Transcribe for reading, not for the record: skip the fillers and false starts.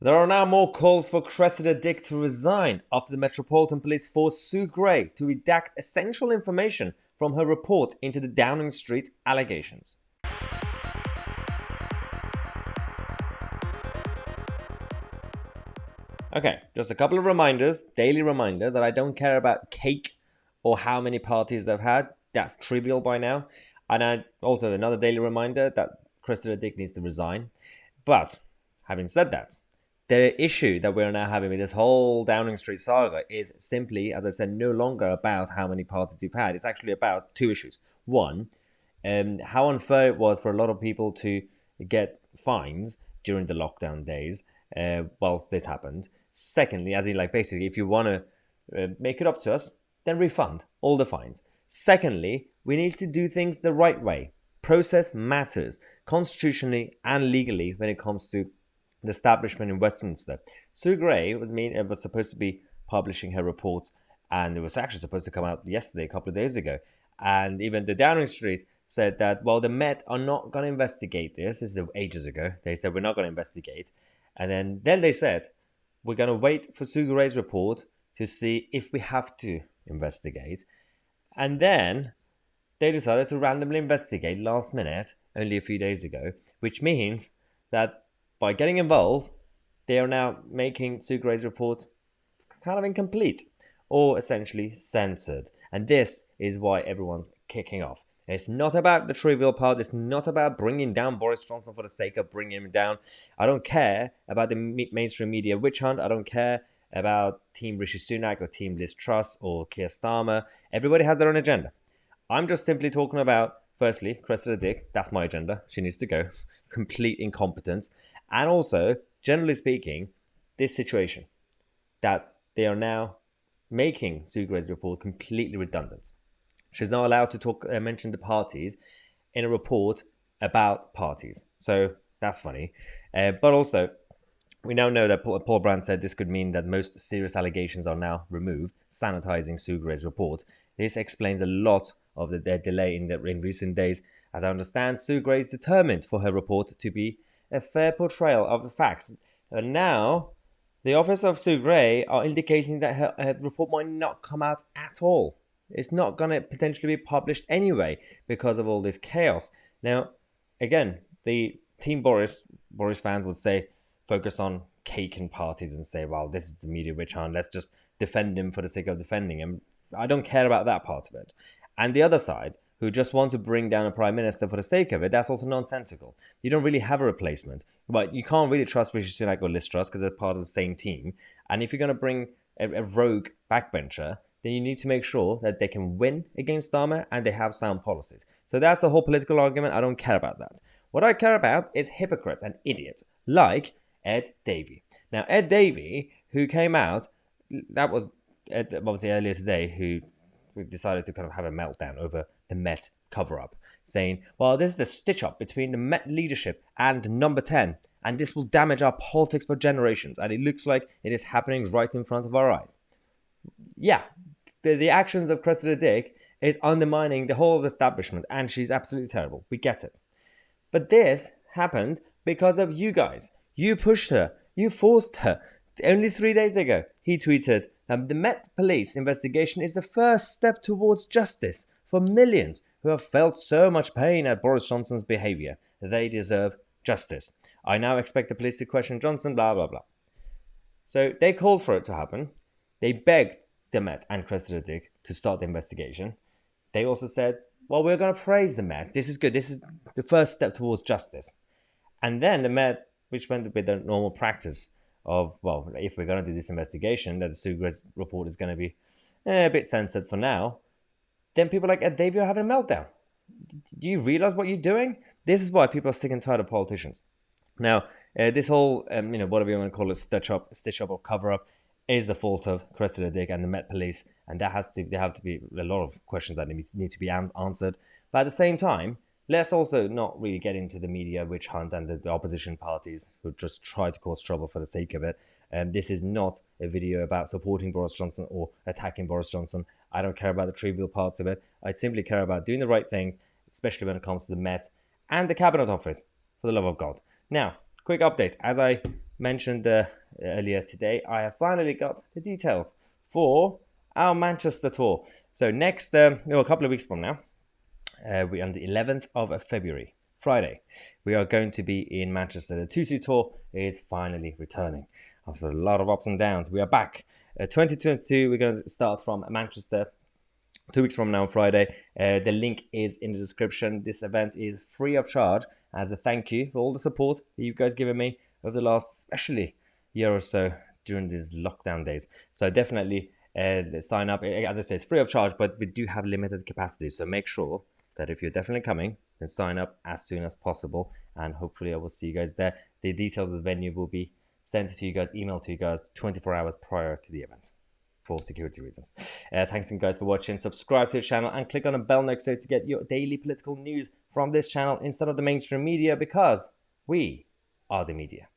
There are now more calls for Cressida Dick to resign after the Metropolitan Police forced Sue Gray to redact essential information from her report into the Downing Street allegations. Okay, just a couple of reminders, daily reminders, that I don't care about cake or how many parties they've had. That's trivial by now. And also another daily reminder that Cressida Dick needs to resign. But having said that, the issue that we're now having with this whole Downing Street saga is simply, as I said, no longer about how many parties you've had. It's actually about two issues. One, how unfair it was for a lot of people to get fines during the lockdown days whilst this happened. Secondly, as in, like, basically, if you want to make it up to us, then refund all the fines. Secondly, we need to do things the right way. Process matters constitutionally and legally when it comes to the establishment in Westminster. Sue Gray was supposed to be publishing her report, and it was actually supposed to come out yesterday, a couple of days ago. And even the Downing Street said that, well, the Met are not going to investigate this. This is ages ago. They said, we're not going to investigate. And then they said, we're going to wait for Sue Gray's report to see if we have to investigate. And then they decided to randomly investigate last minute, only a few days ago, which means that by getting involved, they are now making Sue Gray's report kind of incomplete or essentially censored. And this is why everyone's kicking off. It's not about the trivial part. It's not about bringing down Boris Johnson for the sake of bringing him down. I don't care about the mainstream media witch hunt. I don't care about Team Rishi Sunak or Team Liz Truss or Keir Starmer. Everybody has their own agenda. I'm just simply talking about, firstly, Cressida Dick. That's my agenda. She needs to go. Complete incompetence. And also, generally speaking, this situation that they are now making Sue Gray's report completely redundant. She's not allowed to mention the parties in a report about parties. So that's funny. But also, we now know that Paul Brand said this could mean that most serious allegations are now removed, sanitizing Sue Gray's report. This explains a lot of the delay in recent days. As I understand, Sue Gray is determined for her report to be a fair portrayal of the facts. And now, the office of Sue Gray are indicating that her report might not come out at all. It's not going to potentially be published anyway because of all this chaos. Now, again, the Team Boris fans would say, focus on cake and parties and say, well, this is the media witch hunt. Let's just defend him for the sake of defending him. I don't care about that part of it. And the other side, who just want to bring down a prime minister for the sake of it, that's also nonsensical. You don't really have a replacement. But you can't really trust Rishi Sunak or Liz Truss because they're part of the same team. And if you're going to bring a rogue backbencher, then you need to make sure that they can win against Starmer and they have sound policies. So that's the whole political argument. I don't care about that. What I care about is hypocrites and idiots like Ed Davey. Now, Ed Davey, who came out, that was obviously earlier today, who decided to kind of have a meltdown over the Met cover-up, saying, well, this is the stitch-up between the Met leadership and Number 10, and this will damage our politics for generations, and it looks like it is happening right in front of our eyes. Yeah, the actions of Cressida Dick is undermining the whole establishment, and she's absolutely terrible. We get it. But this happened because of you guys. You pushed her. You forced her. Only 3 days ago, he tweeted that the Met Police investigation is the first step towards justice for millions who have felt so much pain at Boris Johnson's behaviour. They deserve justice. I now expect the police to question Johnson, blah, blah, blah. So they called for it to happen. They begged the Met and Cressida Dick to start the investigation. They also said, well, we're going to praise the Met. This is good. This is the first step towards justice. And then the Met, which went with the normal practice of, well, if we're going to do this investigation, that the Sue Gray's report is going to be a bit censored for now, then people like Ed Davey are having a meltdown. Do you realize what you're doing? This is why people are sick and tired of politicians. Now, this whole, whatever you want to call it, stitch up or cover up, is the fault of Cressida Dick and the Met Police, and there have to be a lot of questions that need to be answered. But at the same time, let's also not really get into the media witch hunt and the opposition parties who just try to cause trouble for the sake of it. This is not a video about supporting Boris Johnson or attacking Boris Johnson. I don't care about the trivial parts of it. I simply care about doing the right things, especially when it comes to the Met and the Cabinet Office, for the love of God. Now, quick update. As I mentioned earlier today, I have finally got the details for our Manchester tour. So next, a couple of weeks from now, we're on the 11th of February, Friday, we are going to be in Manchester. The Tousi tour is finally returning after a lot of ups and downs. We are back. 2022, we're going to start from Manchester 2 weeks from now on Friday. The link is in the description. This event is free of charge as a thank you for all the support that you guys given me over the last, especially year or so during these lockdown days. So definitely sign up. As I say, it's free of charge, but we do have limited capacity. So make sure that if you're definitely coming, then sign up as soon as possible. And hopefully I will see you guys there. The details of the venue will be sent to you guys, emailed to you guys 24 hours prior to the event for security reasons. Thanks again, guys, for watching. Subscribe to the channel and click on the bell next to get your daily political news from this channel instead of the mainstream media, because we are the media.